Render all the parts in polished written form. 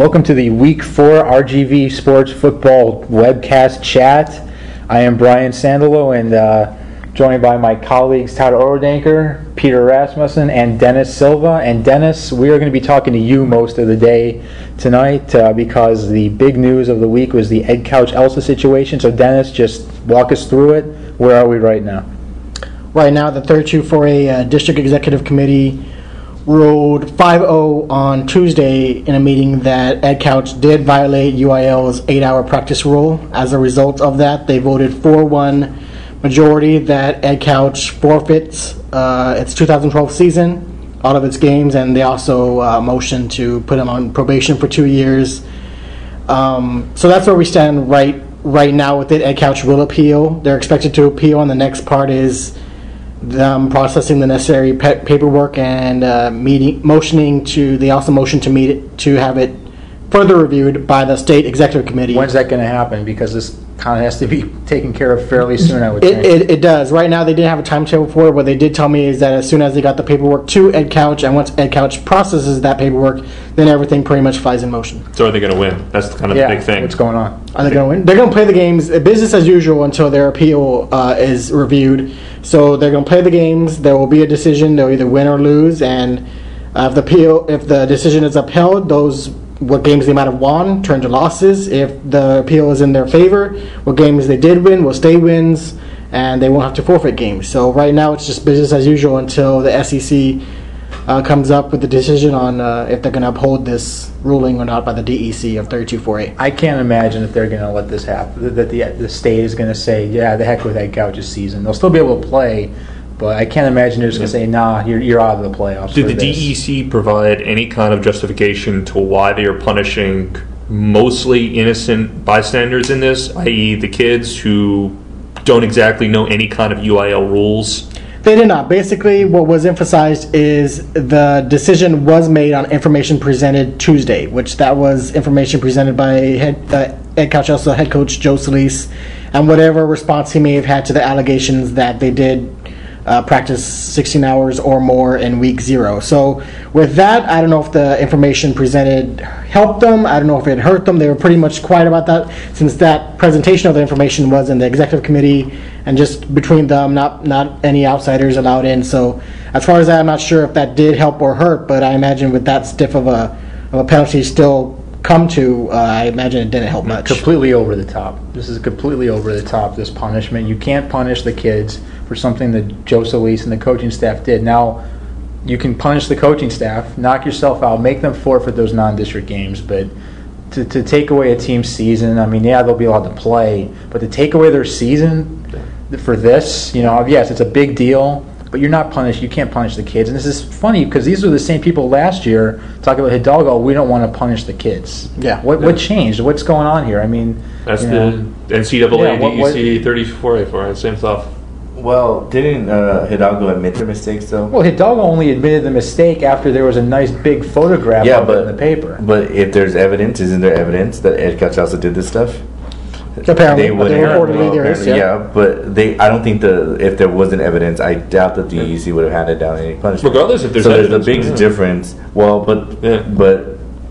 Welcome to the Week 4 RGV Sports Football Webcast Chat. I am Brian Sandalo and joined by my colleagues Todd Orodanker, Peter Rasmussen, and Dennis Silva. And Dennis, we are going to be talking to you most of the day tonight because the big news of the week was the Ed Couch Elsa situation. So Dennis, just walk us through it. Where are we right now? Right now, the 32-4A District Executive Committee ruled 5-0 on Tuesday in a meeting that Ed Couch did violate UIL's 8-hour practice rule. As a result of that, they voted 4-1 majority that Ed Couch forfeits its 2012 season, all of its games, and they also motioned to put him on probation for 2 years. So that's where we stand right now with it. Ed Couch will appeal. They're expected to appeal, and the next part is them processing the necessary paperwork and motioning to. They also motioned to meet it, to have it further reviewed by the state executive committee. When's that going to happen? Because this kind of has to be taken care of fairly soon, I would think. It does. Right now, they didn't have a timetable for it. What they did tell me is that as soon as they got the paperwork to Ed Couch, and once Ed Couch processes that paperwork, then everything pretty much flies in motion. So are they going to win? That's kind of the big thing. What's going on? Are they going to win? They're going to play the games business as usual until their appeal is reviewed. So they're going to play the games. There will be a decision. They'll either win or lose. And if the decision is upheld, what games they might have won turn to losses. If the appeal is in their favor, what games they did win will stay wins, and they won't have to forfeit games. So right now it's just business as usual until the SEC comes up with the decision on if they're going to uphold this ruling or not by the DEC of 32-4A. I can't imagine that they're going to let this happen, that the state is going to say, yeah, the heck with Ed Couch's season. They'll still be able to play, but I can't imagine they're just going to say, nah, you're out of the playoffs. Did the DEC provide any kind of justification to why they are punishing mostly innocent bystanders in this, i.e. the kids who don't exactly know any kind of UIL rules? They did not. Basically, what was emphasized is the decision was made on information presented Tuesday, which that was information presented by Ed Couch, also head coach Joe Solis, and whatever response he may have had to the allegations that they did practice 16 hours or more in week 0. So with that, I don't know if the information presented helped them. I don't know if it hurt them. They were pretty much quiet about that since that presentation of the information was in the executive committee and just between them, not any outsiders allowed in. So as far as that, I'm not sure if that did help or hurt, but I imagine with that stiff of a penalty still come to, I imagine it didn't help much. Completely over the top. This is completely over the top, this punishment. You can't punish the kids for something that Joe Solis and the coaching staff did. Now, you can punish the coaching staff, knock yourself out, make them forfeit those non-district games, but to take away a team's season, I mean, yeah, they'll be allowed to play, but to take away their season for this, yes, it's a big deal, but you're not punished. You can't punish the kids. And this is funny because these are the same people last year talking about Hidalgo. We don't want to punish the kids. Yeah. What changed? What's going on here? I mean, that's the NCAA DEC 34A for it. Same stuff. Well, didn't Hidalgo admit their mistakes though? Well, Hidalgo only admitted the mistake after there was a nice big photograph of it in the paper. But if there's evidence, isn't there evidence that Ed Couch also did this stuff? Apparently, but I don't think if there wasn't evidence, I doubt that the DEC would have handed down any punishment. Regardless if there's evidence. There's a big difference. Well, but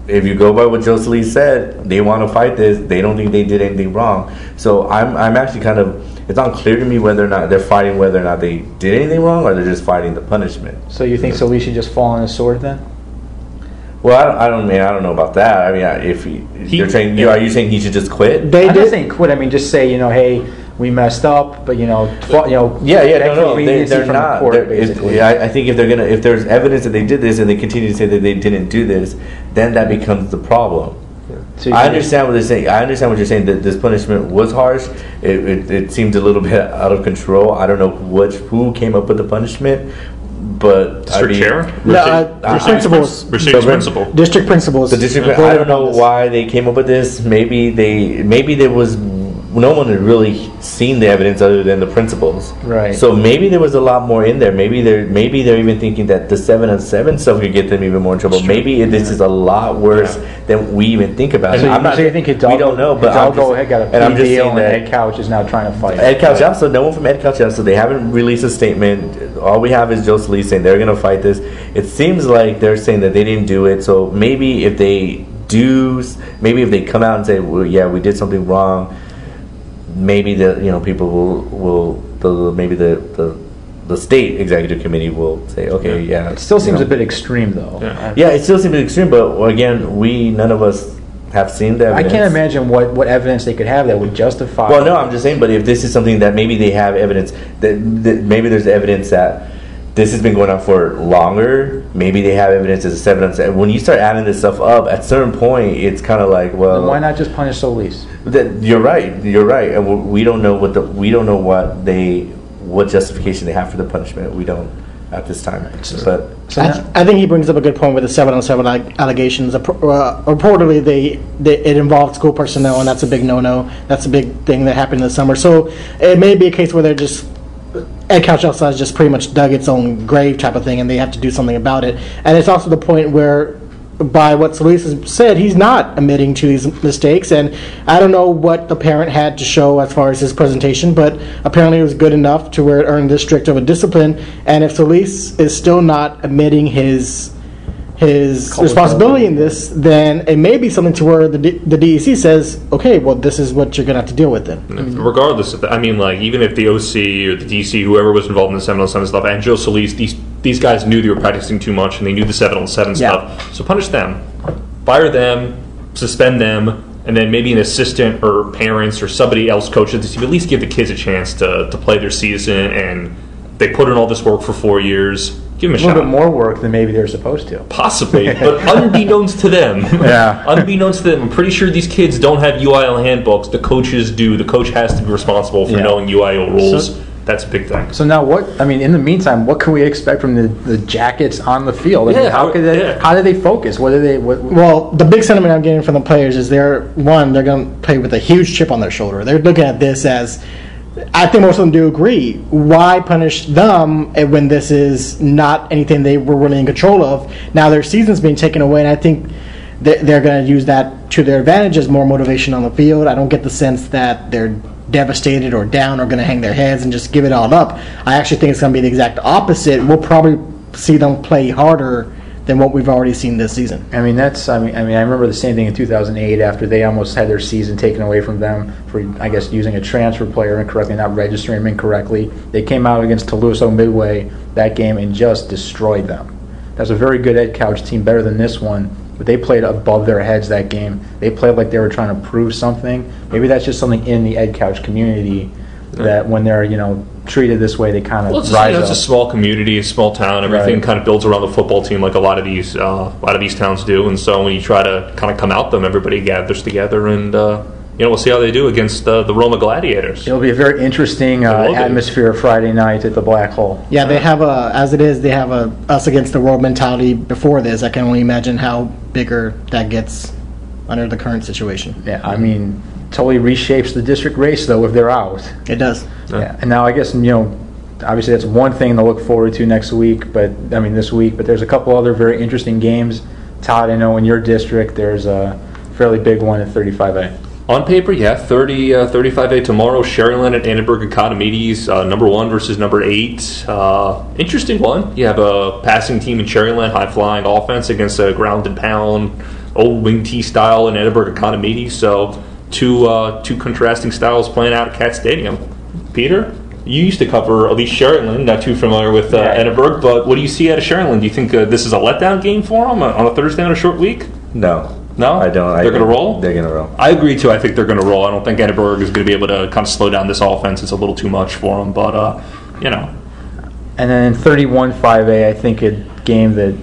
if you go by what Joe Solis said, they want to fight this. They don't think they did anything wrong. So I'm actually kind of, it's not clear to me whether or not they're fighting whether or not they did anything wrong or they're just fighting the punishment. So you think Solis should just fall on his sword then? Well, I don't know about that. I mean, are you saying he should just quit? I'm not saying quit. I mean, just say, hey, we messed up, but they're not. I think if there's evidence that they did this and they continue to say that they didn't do this, then that becomes the problem. So I understand what they're saying. I understand what you're saying. That this punishment was harsh. It seemed a little bit out of control. I don't know who came up with the punishment. But principals. District principals. The district. I don't know why they came up with this. Maybe there was no one had really seen the evidence other than the principals. Right. So maybe there was a lot more in there. Maybe they're even thinking that the 7-on-7 stuff could get them even more in trouble. Maybe this is a lot worse than we even think about. So you think Hidalgo, we don't know, but Hidalgo had got a plea deal, and Ed Couch is now trying to fight. Ed Couch also, no one from Ed Couch also. They haven't released a statement. All we have is Joe Solis saying they're going to fight this. It seems like they're saying that they didn't do it. So maybe if they dues. Maybe if they come out and say, well, yeah, we did something wrong, maybe people maybe the state executive committee will say, okay, yeah. It still seems a bit extreme, though. Yeah, it still seems extreme, but again, none of us have seen the evidence. I can't imagine what evidence they could have that would justify. Well, no, I'm just saying, but if this is something that maybe they have evidence, that maybe there's evidence that this has been going on for longer, maybe they have evidence as a 7-on-7. When you start adding this stuff up, at a certain point, it's kind of like, well... Then why not just punish Solis? You're right, and we don't know what justification they have for the punishment. We don't at this time. I think he brings up a good point with the 7-on-7 allegations. Reportedly, it involved school personnel, and that's a big no-no. That's a big thing that happened this summer. So it may be a case where they're just Ed Couch Outside just pretty much dug its own grave type of thing, and they have to do something about it. And it's also the point where, by what Solis has said, he's not admitting to these mistakes, and I don't know what the parent had to show as far as his presentation, but apparently it was good enough to where it earned this strict of a discipline. And if Solis is still not admitting his responsibility in this, then it may be something to where the DEC says, okay, well, this is what you're going to have to deal with then. Regardless of that, even if the OC or the DC, whoever was involved in the 7-on-7 stuff, and Joe Solis, these guys knew they were practicing too much, and they knew the 7-on-7 stuff. So punish them, fire them, suspend them, and then maybe an assistant or parents or somebody else coaches the team. At least give the kids a chance to play their season, and they put in all this work for 4 years. Give them a shot. little bit more work than maybe they're supposed to. Possibly, but unbeknownst to them. Unbeknownst to them, I'm pretty sure these kids don't have UIL handbooks. The coaches do. The coach has to be responsible for knowing UIL rules. That's a big thing. So now in the meantime, what can we expect from the Jackets on the field? How do they focus? Well, the big sentiment I'm getting from the players is they're going to play with a huge chip on their shoulder. They're looking at this as, I think most of them do agree, why punish them when this is not anything they were really in control of? Now their season's being taken away, and I think they're going to use that to their advantage as more motivation on the field. I don't get the sense that they're devastated or down or going to hang their heads and just give it all up. I actually think it's going to be the exact opposite. We'll probably see them play harder than what we've already seen this season. I remember the same thing in 2008 after they almost had their season taken away from them for, I guess, using a transfer player incorrectly, not registering him incorrectly. They came out against Toulouse Midway that game and just destroyed them. That's a very good Ed Couch team, better than this one, but they played above their heads that game. They played like they were trying to prove something. Maybe that's just something in the Ed Couch community that when they're, treated this way, they kind of rise up. It's a small community, a small town. Everything kind of builds around the football team, like a lot of these towns do. And so when you try to kind of come out them, everybody gathers together, and we'll see how they do against the Roma Gladiators. It'll be a very interesting atmosphere Friday night at the Black Hole. Yeah, they have they have a us against the world mentality before this. I can only imagine how bigger that gets under the current situation. Yeah, totally reshapes the district race, though, if they're out. It does. Yeah, and now I guess, obviously that's one thing to look forward to this week, but there's a couple other very interesting games. Todd, I know in your district there's a fairly big one at 35A. On paper, 35A tomorrow, Sharyland at Annenberg Economides, number 1 versus number 8. Interesting one. You have a passing team in Sharyland, high-flying offense against a ground and pound, old wing T style in Annenberg Economides, so two contrasting styles playing out at Cat Stadium. Peter, you used to cover at least Sharyland, not too familiar with Annenberg, but what do you see out of Sharyland? Do you think this is a letdown game for them on a Thursday on a short week? No, I don't. They're going to roll? They're going to roll. I agree, too. I think they're going to roll. I don't think Annenberg is going to be able to kind of slow down this offense. It's a little too much for them, but, And then in 31-5A, I think a game that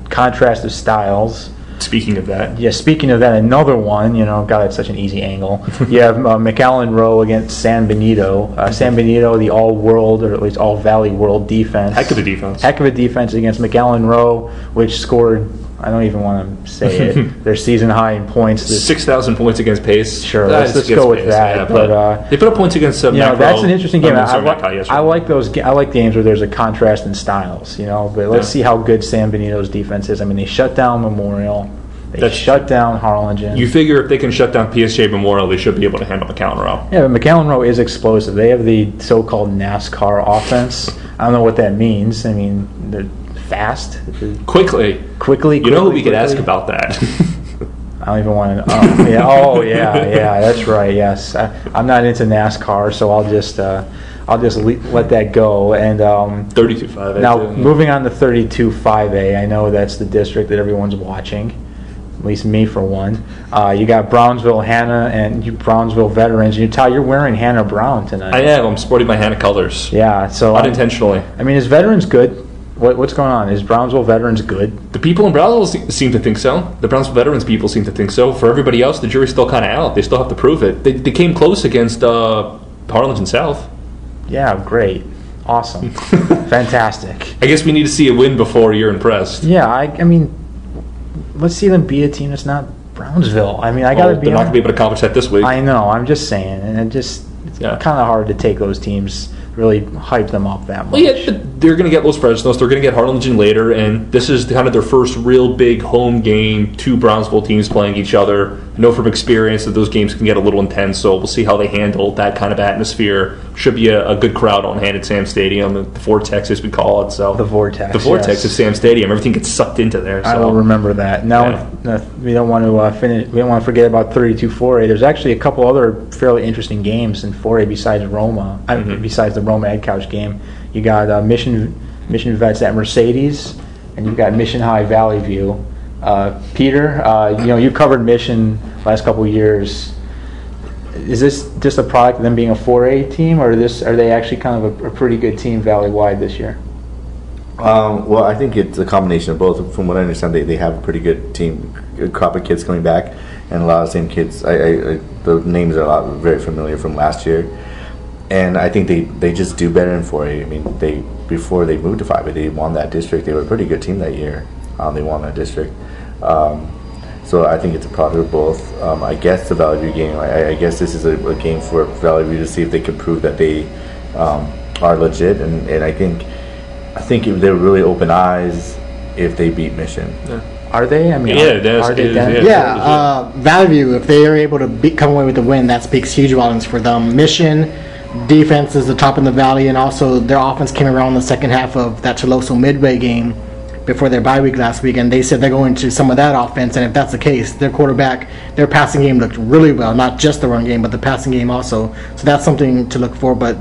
contrasted styles. Speaking of that. Yeah, speaking of that, another one, God, it's such an easy angle. You have McAllen Row against San Benito. San Benito, the all-world, or at least all-valley world defense. Heck of a defense. Heck of a defense against McAllen Row, which scored, I don't even want to say it, their season high in points. 6,000 points against Pace. Sure, let's go with that. Yeah, but they put up points against that's an interesting game. I like those. I like games where there's a contrast in styles. But let's see how good San Benito's defense is. They shut down Memorial. They shut down Harlingen. You figure if they can shut down PSJ Memorial, they should be able to handle McAllen Row. Yeah, but McAllen Row is explosive. They have the so-called NASCAR offense. I don't know what that means. They're fast. Quickly. You know who we could ask about that? I don't even want to. Oh, yeah. Oh, yeah. That's right. Yes, I'm not into NASCAR, so I'll just let that go. And 32-5A. now moving on to 32-5A. I know that's the district that everyone's watching, at least me for one. You got Brownsville Hannah and you Brownsville veterans. You're wearing Hannah Brown tonight. I am. I'm sporting my Hannah colors. Yeah. So unintentionally. I mean, is veterans good? What's going on? Is Brownsville veterans good? The people in Brownsville seem to think so. The Brownsville veterans people seem to think so. For everybody else, the jury's still kind of out. They still have to prove it. They came close against Harlingen South. Yeah, great. Awesome. Fantastic. I guess we need to see a win before you're impressed. Yeah, I mean, let's see them beat a team that's not Brownsville. I mean, I got to be. They're not going to be able to accomplish that this week. I know. I'm just saying, and it's kind of hard to take those teams, really hype them up that much. Well, yeah, but they're going to get Los Fresnos. They're going to get Harlingen later, and this is kind of their first real big home game. Two Brownsville teams playing each other. I know from experience that those games can get a little intense, so we'll see how they handle that kind of atmosphere. Should be a good crowd on hand at Sam Stadium, the Vortex as we call it. So the Vortex. The Vortex is Sam Stadium. Everything gets sucked into there. So. I will remember that. Now we don't want to finish. We don't want to forget about 32-4A. There's actually a couple other fairly interesting games in 4A besides Roma. Besides the Roma Ed Couch game, you got Mission Vets at Mercedes, and you've got Mission High Valley View. Peter, you covered Mission last couple of years. Is this just a product of them being a 4A team, or are they actually kind of a pretty good team valley-wide this year? Well, I think it's a combination of both. From what I understand, they have a pretty good team, good crop of kids coming back, and a lot of the same kids. The names are very familiar from last year, and I think they just do better in 4A. I mean, before they moved to 5A, they won that district. They were a pretty good team that year. They won that district. So I think it's a product of both. I guess the Valley View game, I guess this is a game for Valley View to see if they can prove that they are legit. And I think they're really open eyes if they beat Mission. Yeah. Are they? I mean, are they? Valley View, if they are able to come away with the win, that speaks huge volumes for them. Mission defense is the top in the valley, and also their offense came around in the second half of that Toloso Midway game before their bye week last week, and they said they're going to some of that offense, and if that's the case, their quarterback, their passing game looked really well, not just the run game, but the passing game also. So that's something to look for, but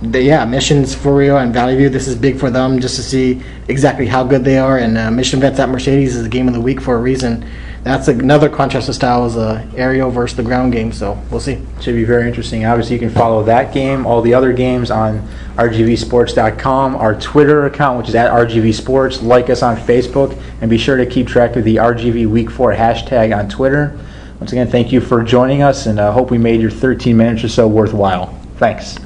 Mission's for real, and Valley View, this is big for them just to see exactly how good they are, and Mission Vets at Mercedes is the game of the week for a reason. That's another contrast of styles, aerial versus the ground game, so we'll see. Should be very interesting. Obviously, you can follow that game, all the other games on rgvsports.com, our Twitter account, which is at rgvsports. Like us on Facebook, and be sure to keep track of the RGV Week 4 hashtag on Twitter. Once again, thank you for joining us, and I hope we made your 13 minutes or so worthwhile. Thanks.